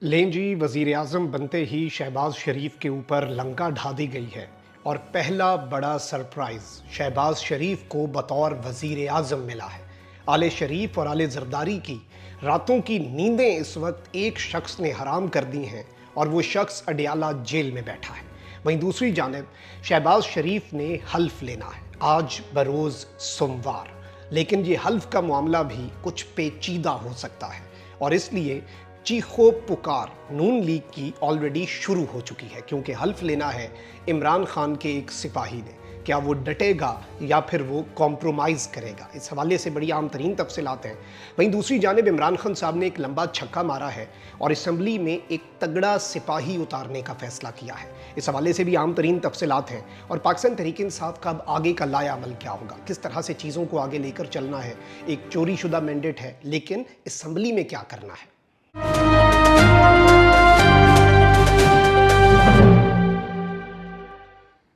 लें जी, वज़ीर आज़म बनते ही शहबाज शरीफ के ऊपर लंका ढा दी गई है और पहला बड़ा सरप्राइज़ शहबाज शरीफ को बतौर वज़ीर आज़म मिला है। आले शरीफ और आले ज़रदारी की रातों की नींदें इस वक्त एक शख्स ने हराम कर दी हैं और वो शख्स अडियाला जेल में बैठा है। वहीं दूसरी जानिब शहबाज शरीफ ने हल्फ लेना है आज बरोज़ सोमवार, लेकिन ये हल्फ का मामला भी कुछ पेचीदा हो सकता है और इसलिए चीखो पुकार नून लीग की ऑलरेडी शुरू हो चुकी है, क्योंकि हल्फ लेना है इमरान खान के एक सिपाही ने। क्या वो डटेगा या फिर वो कॉम्प्रोमाइज़ करेगा, इस हवाले से बड़ी आम तरीन तफसीलात हैं। वहीं दूसरी जानिब इमरान खान साहब ने एक लंबा छक्का मारा है और असम्बली में एक तगड़ा सिपाही उतारने का फैसला किया है। इस हवाले से भी आम तरीन तफसीलात हैं और पाकिस्तान तहरीक इंसाफ का अब आगे का लाया अमल क्या होगा, किस तरह से चीज़ों को आगे लेकर चलना है। एक चोरी शुदा मैंडेट है, लेकिन असम्बली में क्या करना है।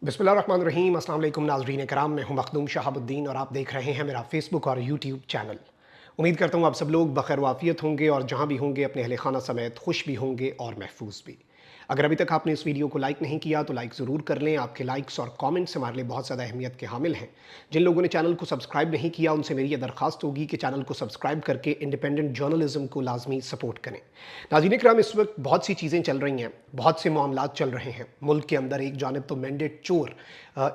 बिस्मिल्लाहिर्रहमानिर्रहीम, अस्सलाम वालेकुम नाज़रीन कराम, मैं हूं मखदूम शहाबुद्दीन और आप देख रहे हैं मेरा फेसबुक और यूट्यूब चैनल। उम्मीद करता हूं आप सब लोग बखैर वाफियत होंगे और जहां भी होंगे अपने अहले खाना समेत खुश भी होंगे और महफूज भी। अगर अभी तक आपने इस वीडियो को लाइक नहीं किया तो लाइक ज़रूर कर लें। आपके लाइक्स और कमेंट्स हमारे लिए बहुत ज़्यादा अहमियत के हामिल हैं। जिन लोगों ने चैनल को सब्सक्राइब नहीं किया उनसे मेरी ये दरख्वास्त होगी कि चैनल को सब्सक्राइब करके इंडिपेंडेंट जर्नलिज्म को लाजमी सपोर्ट करें। नाज़रीन इकराम, इस वक्त बहुत सी चीज़ें चल रही हैं, बहुत से मामलात चल रहे हैं मुल्क के अंदर। एक जानिब तो मैंडेट चोर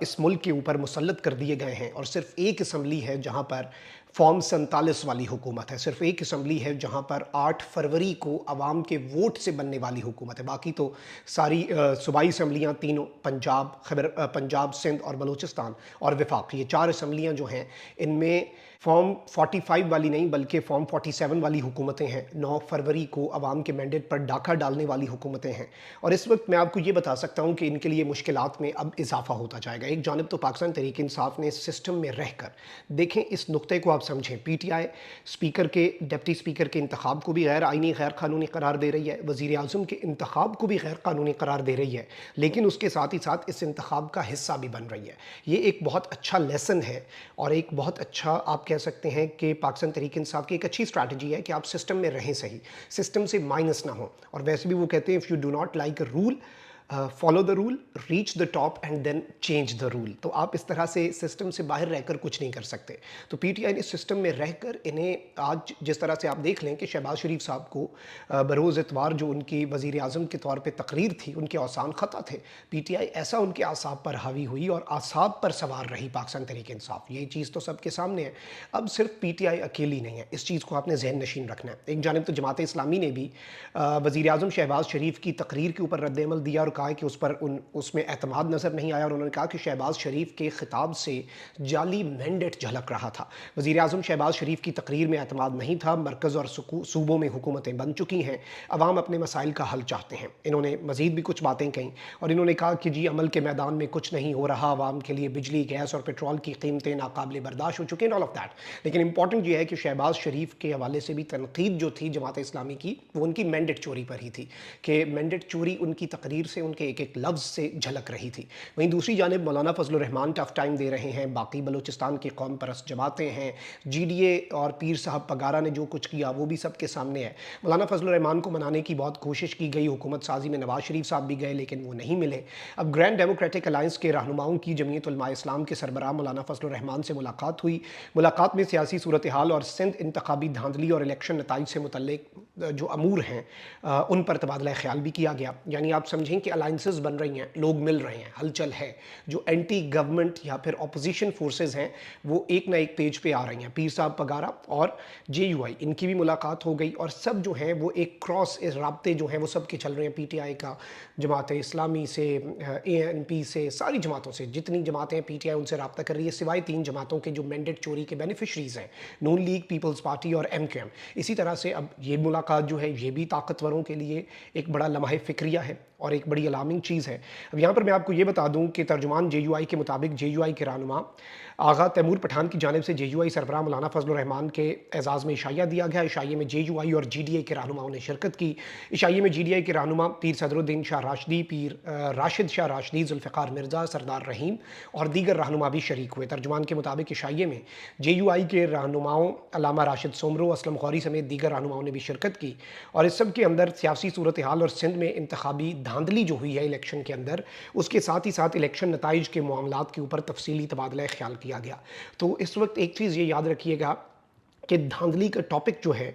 इस मुल्क के ऊपर मुसल्लत कर दिए गए हैं और सिर्फ एक असम्बली है जहाँ पर फॉर्म 47 वाली हुकूमत है, सिर्फ एक असम्बली है जहाँ पर 8 फरवरी को अवाम के वोट से बनने वाली हुकूमत है। बाकी तो सारी सूबाई असम्बलियाँ तीनों पंजाब, सिंध और बलूचिस्तान और वफाक, ये 4 असम्बलियाँ जो हैं इनमें फॉर्म 45 वाली नहीं बल्कि फॉर्म 47 वाली हुकूमतें हैं। 9 फरवरी को अवाम के मैंडेट पर डाका डालने वाली हुकूमतें हैं और इस वक्त मैं आपको ये बता सकता हूँ कि इनके लिए मुश्किलात में अब इजाफा होता जाएगा। एक जानिब तो पाकिस्तान तहरीक इंसाफ ने सिस्टम में रहकर, देखें इस नुक्ते को आप समझें, PTI स्पीकर के, डिप्टी स्पीकर के इंतखाब को भी गैर आइनी गैर कानूनी करार दे रही है, वज़ीर आज़म के इंतखाब को भी गैर कानूनी करार दे रही है, लेकिन उसके साथ ही साथ इस इंतखाब का हिस्सा भी बन रही है। ये एक बहुत अच्छा लेसन है और एक बहुत अच्छा, आप कह सकते हैं कि पाकिस्तान तहरीक इंसाफ की एक अच्छी स्ट्रैटेजी है कि आप सिस्टम में रहें, सही सिस्टम से माइनस ना हो। और वैसे भी वो कहते हैं if you do not like a rule follow the rule, reach the top and then change the rule. तो आप इस तरह से सिस्टम से बाहर रहकर कुछ नहीं कर सकते। तो PTI ने सिस्टम में रहकर इन्हें आज जिस तरह से आप देख लें कि शहबाज शरीफ साहब को बरोज़ इतवार जो उनकी वज़ीर आज़म के तौर पर तकरीर थी, उनके औसान ख़ता थे, PTI ऐसा उनके आसाब पर हावी हुई और आसाब पर सवार रही पाकिस्तान तहरीक इंसाफ। ये चीज़ तो सबके सामने है। अब सिर्फ PTI अकेली नहीं है, इस चीज़ को आपने ज़हन नशीन रखना है। एक जानिब तो जमात इस्लामी ने भी वज़ीर आज़म शहबाज शरीफ की तकरीर के ऊपर रद्द-ए-अमल दिया और कहा कि उसमें एतमाद नज़र नहीं आया और उन्होंने कहा कि शहबाज शरीफ के खिताब से जाली मैंडेट झलक रहा था। वज़ीर आज़म शहबाज शरीफ की तकरीर में एतमाद नहीं था। मरकज़ और सूबों में हुकूमतें बन चुकी हैं, अवाम अपने मसाइल का हल चाहते हैं। इन्होंने मज़ीद भी कुछ बातें कहीं और इन्होंने कहा कि जी अमल के मैदान में कुछ नहीं हो रहा, अवाम के लिए बिजली, गैस और पेट्रोल की कीमतें नाकाबिले बर्दाश्त हो चुकी हैं, ऑल ऑफ दैट। लेकिन इंपॉर्टेंट ये है कि शहबाज शरीफ के हवाले से भी तनकीद जो थी जमात इस्लामी की, वो उनकी मैंडेट चोरी पर ही थी कि मैंडेट चोरी उनकी तकरीर से, उनके एक एक लफ्ज़ से झलक रही थी। वहीं दूसरी जानिब मौलाना फजलुर रहमान टफ टाइम दे रहे हैं, बाकी बलूचिस्तान की कौम परस्त जमातें हैं, GDA और पीर साहब पगारा ने जो कुछ किया वो भी सबके सामने है। मौलाना फजलुर रहमान को मनाने की बहुत कोशिश की गई, हुकूमत साजी में नवाज शरीफ साहब भी गए लेकिन वो नहीं मिले। अब ग्रैंड डेमोक्रेटिक अलायंस के रहनुमाओं की जमीयत उलमा इस्लाम के सरबराह मौलाना फजलुर रहमान से मुलाकात हुई। मुलाकात में सियासी सूरत हाल और सिंध इंतखाबी धांधली और इलेक्शन नताइज से मुतल्लिक जो अमूर हैं उन पर तबादला ख्याल भी किया गया। यानी आप समझें कि अलाइंसेस बन रही हैं, लोग मिल रहे हैं, हलचल है। जो एंटी गवर्नमेंट या फिर अपोजिशन फोर्सेस हैं वो एक ना एक पेज पे आ रही हैं। पीर साहब पगारा और JUI इनकी भी मुलाकात हो गई और सब जो हैं वो एक क्रॉस राब्ते जो हैं वो सब के चल रहे हैं। PTI का जमात इस्लामी से, ANP से, सारी जमातों से, जितनी जमातें PTI उनसे रब्ता कर रही है, सिवाय 3 जमातों के जो मैंडेट चोरी के बेनिफिशरीज हैं, नून लीग, पीपल्स पार्टी और MQM। इसी तरह से अब ये मुलाकात जो है ये भी ताकतवरों के लिए एक बड़ा लम्हा फ़िक्रिया है اور ایک بڑی الارمنگ چیز ہے۔ اب یہاں پر میں آپ کو یہ بتا دوں کہ ترجمان جے یو آئی کے مطابق جے یو آئی کے رہنما آغا تیمور پٹھان کی جانب سے جے یو آئی سربراہ مولانا فضل الرحمان کے اعزاز میں عشائیہ دیا گیا۔ عشائیے میں جے یو آئی اور جی ڈی اے کے رہنماؤں نے شرکت کی۔ عشائیے میں جی ڈی اے کے رہنما پیر صدر الدین شاہ راشدی، پیر راشد شاہ راشدی، ذوالفقار مرزا، سردار رحیم اور دیگر رہنما بھی شریک ہوئے۔ ترجمان کے مطابق عشائیے میں جے یو آئی کے رہنماؤں علامہ راشد سومرو، اسلم غوری سمیت دیگر رہنماؤں نے بھی شرکت کی، اور اس سب کے اندر سیاسی صورتحال اور سندھ میں انتخابی دھاندلی جو ہوئی ہے الیکشن کے اندر، اس کے ساتھ ہی ساتھ الیکشن نتائج کے معاملات کے اوپر تفصیلی تبادلہ خیال کیا گیا۔ تو اس وقت ایک چیز یہ یاد رکھیے گا کہ دھاندلی کا ٹاپک جو ہے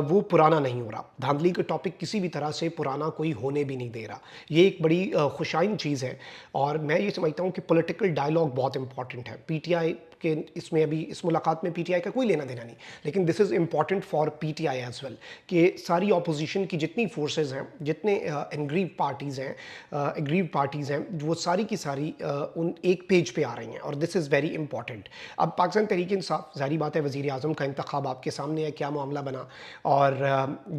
وہ پرانا نہیں ہو رہا۔ دھاندلی کا ٹاپک کسی بھی طرح سے پرانا کوئی ہونے بھی نہیں دے رہا۔ یہ ایک بڑی خوشائن چیز ہے، اور میں یہ سمجھتا ہوں کہ پولیٹیکل ڈائلاگ بہت امپورٹنٹ ہے۔ پی ٹی آئی کہ اس میں ابھی اس ملاقات میں پی ٹی آئی کا کوئی لینا دینا نہیں، لیکن this is important for P T I as well, کہ ساری اپوزیشن کی جتنی فورسز ہیں، جتنے اگریو پارٹیز ہیں، وہ ساری کی ساری ان ایک پیج پہ آ رہی ہیں، اور دس از ویری امپورٹنٹ۔ اب پاکستان تحریک انصاف، ظاہری بات ہے وزیر اعظم کا انتخاب آپ کے سامنے ہے، کیا معاملہ بنا، اور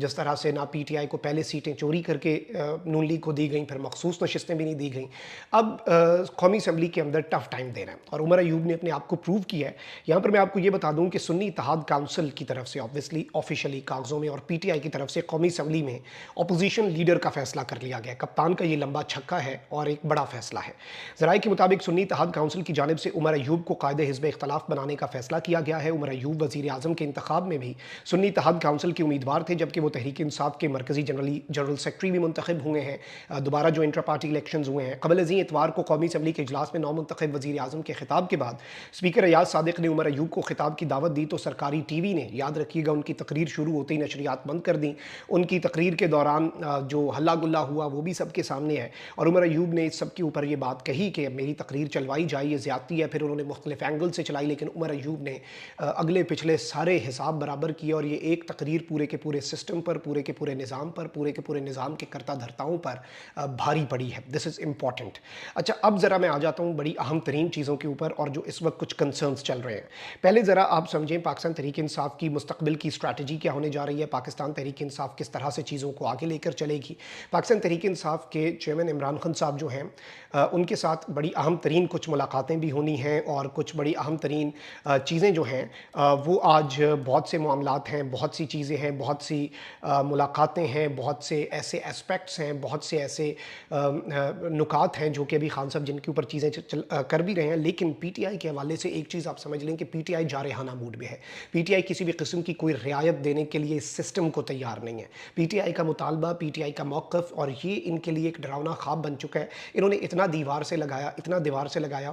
جس طرح سے نہ پی ٹی آئی کو پہلے سیٹیں چوری کر کے نون لیگ کو دی گئیں، پھر مخصوص نشستیں بھی نہیں دی گئیں، اب قومی اسمبلی کے اندر ٹف ٹائم دے رہے ہیں، اور عمر ایوب نے اپنے آپ کو پروو کیا ہے۔ یہاں پر میں آپ کو یہ بتا دوں کہ سنی اتحاد کونسل کی طرف سے آبویسلی آفیشلی کاغذوں میں، اور پی ٹی آئی کی طرف سے قومی اسمبلی میں اپوزیشن لیڈر کا فیصلہ کر لیا گیا۔ کپتان کا یہ لمبا چھکا ہے اور ایک بڑا فیصلہ ہے۔ ذرائع کے مطابق سنی اتحاد کونسل کی جانب سے عمر ایوب کو قائد حزب اختلاف بنانے کا فیصلہ کیا گیا ہے۔ عمر ایوب وزیر اعظم کے انتخاب میں بھی سنی اتحاد کونسل کے امیدوار تھے، جبکہ وہ تحریک انصاف کے مرکزی جنرل سیکرٹری بھی منتخب ہوئے ہیں۔ دوبارہ جو انٹرا پارٹی الیکشنز ہوئے ہیں، قبل ازیں اتوار کو قومی اسمبلی کے اجلاس میں نو منتخب وزیر اعظم کے خطاب کے بعد اسپیکر ایاز صادق نے عمر ایوب کو خطاب کی دعوت دی، تو سرکاری ٹی وی نے، یاد رکھیے گا، ان کی تقریر شروع ہوتے ہی نشریات بند کر دیں۔ ان کی تقریر کے دوران جو ہلا گلا ہوا وہ بھی سب کے سامنے ہے، اور عمر ایوب نے اس سب کے اوپر یہ بات کہی کہ میری تقریر چلوائی جائے، یہ زیادتی ہے۔ پھر انہوں نے مختلف اینگل سے چلائی، لیکن عمر ایوب نے اگلے پچھلے سارے حساب برابر کیے، اور یہ ایک تقریر پورے کے پورے سسٹم پر، پورے کے پورے نظام پر، پورے کے پورے نظام کے کرتا دھرتاؤں پر بھاری پڑی ہے۔ دس از امپورٹنٹ۔ اچھا، اب ذرا میں آ جاتا ہوں بڑی اہم ترین چیزوں کے اوپر، اور جو اس وقت کچھ کنسرنز چل رہے ہیں۔ پہلے ذرا آپ سمجھیں پاکستان تحریک انصاف کی مستقبل کی اسٹریٹجی کیا ہونے جا رہی ہے، پاکستان تحریک انصاف کس طرح سے چیزوں کو آگے لے کر چلے گی۔ پاکستان تحریک انصاف کے چیئرمین عمران خان صاحب جو ہیں، ان کے ساتھ بڑی اہم ترین کچھ ملاقاتیں بھی ہونی ہیں، اور کچھ بڑی اہم ترین چیزیں جو ہیں وہ آج بہت سے معاملات ہیں، بہت سی چیزیں ہیں، بہت سی ملاقاتیں ہیں، بہت سے ایسے اسپیکٹس ہیں، بہت سے ایسے نکات ہیں جو کہ ابھی خان صاحب جن کے اوپر چیزیں کر بھی رہے ہیں۔ لیکن پی ٹی آئی کے حوالے سے ایک چیز آپ سمجھ لیں کہ پی ٹی آئی جارحانہ موڈ میں ہے۔ پی ٹی آئی کسی بھی قسم کی کوئی رعایت دینے کے لیے اس سسٹم کو تیار نہیں ہے۔ پی ٹی آئی کا مطالبہ، پی ٹی آئی کا موقف، اور یہ ان کے لیے ایک ڈراؤنا خواب بن چکا ہے۔ انہوں نے اتنا دیوار سے لگایا،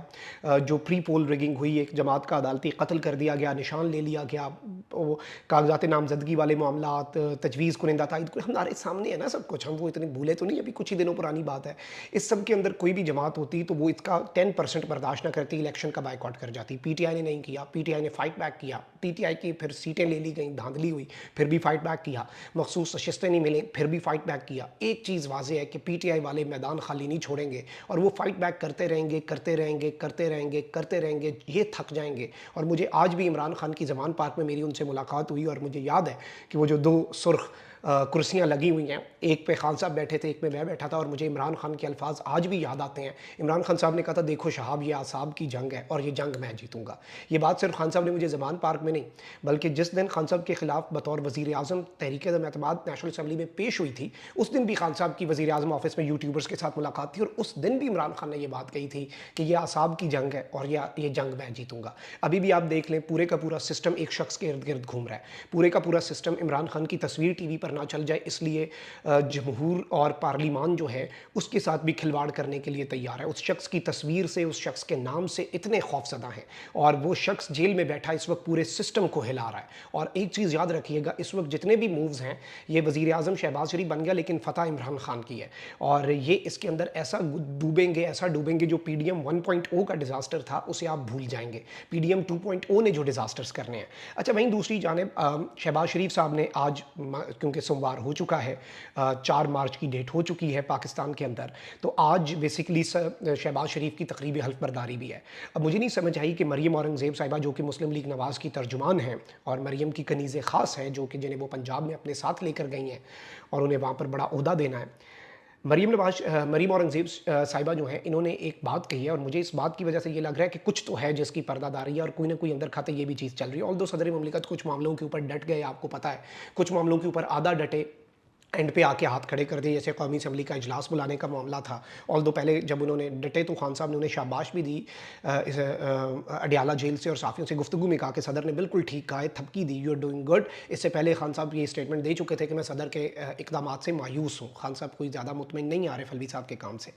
جو پری پول ریگنگ ہوئی، ایک جماعت کا عدالتی قتل کر دیا گیا، نشان لے لیا گیا، وہ کاغذات نامزدگی والے معاملات، تجویز کنندہ تائید، ہمارے سامنے ہے نا سب کچھ، ہم وہ اتنے بھولے تو نہیں، ابھی کچھ ہی دنوں پرانی بات ہے۔ اس سب کے اندر کوئی بھی جماعت ہوتی تو وہ اس کا 10% برداشت نہ کرتی، الیکشن کا بائیکاٹ کر جاتی۔ پی ٹی آئی نے نہیں کیا، پی ٹی آئی نے فائٹ بیک کیا، پی ٹی آئی کی پھر سیٹیں لے لی گئیں، دھاندلی ہوئی، پھر بھی فائٹ بیک کیا، مخصوص نشستیں نہیں ملیں، پھر بھی فائٹ بیک کیا۔ ایک چیز واضح ہے کہ پی ٹی آئی والے میدان خالی نہیں چھوڑیں گے، اور وہ فائٹ بیک کرتے رہیں گے، یہ تھک جائیں گے۔ اور مجھے آج بھی عمران خان کی زمان پارک میں میری ان سے ملاقات ہوئی، اور مجھے یاد ہے کہ وہ جو دو سرخ کرسیاں لگی ہوئی ہیں، ایک پہ خان صاحب بیٹھے تھے، ایک پہ میں بیٹھا تھا، اور مجھے عمران خان کے الفاظ آج بھی یاد آتے ہیں۔ عمران خان صاحب نے کہا تھا، دیکھو شہاب، یہ اعصاب کی جنگ ہے، اور یہ جنگ میں جیتوں گا۔ یہ بات صرف خان صاحب نے مجھے زمان پارک میں نہیں، بلکہ جس دن خان صاحب کے خلاف بطور وزیر اعظم تحریک عدم اعتماد نیشنل اسمبلی میں پیش ہوئی تھی، اس دن بھی خان صاحب کی وزیر اعظم آفس میں یوٹیوبرز کے ساتھ ملاقات تھی، اور اس دن بھی عمران خان نے یہ بات کہی تھی کہ یہ اعصاب کی جنگ ہے، اور یہ جنگ میں جیتوں گا۔ ابھی بھی آپ دیکھ لیں، پورے کا پورا سسٹم ایک شخص کے ارد گرد گھوم رہا ہے۔ پورے کا پورا سسٹم عمران خان کی تصویر ٹی وی پر نہ چل جائے، اس لیے جمہور اور پارلیمان جو ہے اس کے ساتھ بھی کھلواڑ کرنے کے لیے تیار ہے۔ اس شخص کی تصویر سے، اس شخص کے نام سے اتنے خوف زدہ ہیں، اور وہ شخص جیل میں بیٹھا اس وقت پورے سسٹم کو ہلا رہا ہے۔ اور ایک چیز یاد رکھیے گا، اس وقت جتنے بھی مووز ہیں، یہ وزیر اعظم شہباز شریف بن گیا، لیکن فتح عمران خان کی ہے، اور یہ اس کے اندر ایسا ڈوبیں گے جو پی ڈی ایم 1.0 کا ڈیزاسٹر تھا اسے آپ بھول جائیں گے، پی ڈی ایم 2.0 نے جو ڈیزاسٹرز کرنے ہیں۔ اچھا، وہیں دوسری جانب شہباز شریف صاحب نے آج، کیونکہ سوموار ہو چکا ہے، 4 مارچ کی ڈیٹ ہو چکی ہے پاکستان کے اندر، تو آج بیسیکلی شہباز شریف کی تقریب حلف برداری بھی ہے۔ اب مجھے نہیں سمجھ آئی کہ مریم اورنگزیب صاحبہ، جو کہ مسلم لیگ نواز کی ترجمان ہیں، اور مریم کی کنیز خاص ہے، جو کہ جنہیں وہ پنجاب میں اپنے ساتھ لے کر گئی ہیں، اور انہیں وہاں پر بڑا عہدہ دینا ہے، मरीम औरंगज़ेब साहिबा जो हैं, इन्होंने एक बात कही है और मुझे इस बात की वजह से ये लग रहा है कि कुछ तो है जिसकी पर्दादारी है और कोई ना कोई अंदर खाते ये भी चीज़ चल रही है। ऑल्दो सदर मुमलिकत कुछ मामलों के ऊपर डट गए, आपको पता है, कुछ मामलों के ऊपर आधा डटे, एंड पे आके हाथ खड़े कर दिए, जैसे कौमी असम्बली का इजलास बुलाने का मामला था। ऑल्दो पहले जब उन्होंने डटे तो खान साहब ने उन्हें शाबाश भी दी अडियाला जेल से, और साफ़ियों से गुफ्तगू में कहा कि सदर ने बिल्कुल ठीक कहा है, थपकी दी, यू आर डूइंग गुड। इससे पहले खान साहब ये स्टेटमेंट दे चुके थे कि मैं सदर के इकदामात से मायूस हूँ। खान साहब कोई ज़्यादा मुतमिन नहीं आरिफ अलवी साहब के काम से।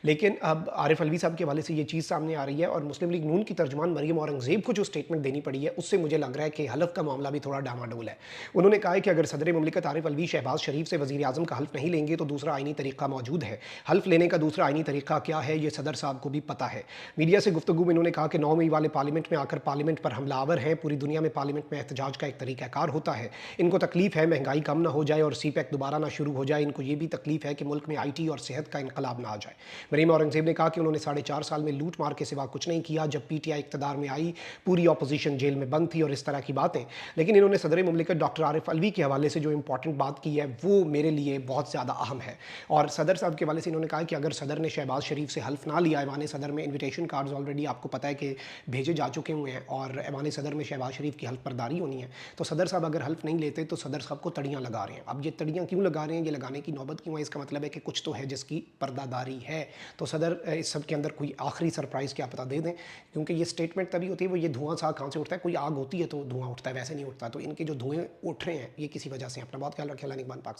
लेकिन अब आरिफ अलवी साहब के हवाले से ये चीज़ सामने आ रही है, और मुस्लिम लीग नून की तर्जुमान मरीम औरंगज़ेब को जो स्टेटमेंट देनी पड़ी है, उससे मुझे लग रहा है कि हलफ का मामला भी थोड़ा डामाडोल है। उन्होंने कहा है कि अगर सदर मुमलिकत आरिफ अलवी शहबाज शरीफ से वज़ीर आज़म का हल्फ नहीं लेंगे तो दूसरा आइनी तरीका मौजूद है। हल्फ लेने का दूसरा आइनी तरीका क्या है, ये सदर साहब को भी पता है। मीडिया से गुफ्तगू में उन्होंने कहा कि 9 मई वाले पार्लियामेंट में आकर पार्लियामेंट पर हमलावर हैं। पूरी दुनिया में पार्लियामेंट में एहतजाज का एक तरीक़ाकार होता है। इनको तकलीफ है महंगाई कम ना हो जाए और सी पैक दोबारा ना शुरू हो जाए। इनको ये भी तकलीफ है कि मुल्क में IT और सेहत का इनकलाब ना आ जाए। मरीम औरंगज़ेब ने कहा कि उन्होंने 4.5 साल में लूट मार के सिवा कुछ नहीं किया। जब PTI इक़्तिदार में आई, पूरी अपोजिशन जेल में बंद थी और इस तरह की बातें। लेकिन इन्होंने सदर मुमलिकत डॉक्टर आरिफ अलवी के हवाले से जो इंपॉर्टेंट बात की है, वो मेरे लिए बहुत ज़्यादा अहम है। और सदर साहब के हवाले से इन्होंने कहा कि अगर सदर ने शहबाज शरीफ से हल्फ ना लिया, ऐवान सदर में इन्विटेशन कार्ड्स ऑलरेडी आपको पता है कि भेजे जा चुके हुए हैं, और ऐवान सदर में शहबाज शरीफ की हल्फ बर्दारी होनी है। तो सदर साहब अगर हल्फ नहीं लेते तो सदर साहब को तड़ियाँ लगा रहे हैं। अब ये तड़ियाँ क्यों लगा रहे हैं, ये लगाने की नौबत क्यों है, इसका मतलब है कि कुछ तो है जिसकी पर्दादारी है। तो सदर इस सब के अंदर कोई आखिरी सरप्राइज़ क्या पता दे दें, क्योंकि ये स्टेटमेंट तभी होती है, वो ये धुआं सा कहाँ से उठता है, कोई आग होती है तो धुआं उठता है, वैसे नहीं उठता। तो इनके जो धुएँ उठ रहे हैं ये किसी वजह से। अपना बहुत ख्याल रखें। अल्लाह निगहबान पाक।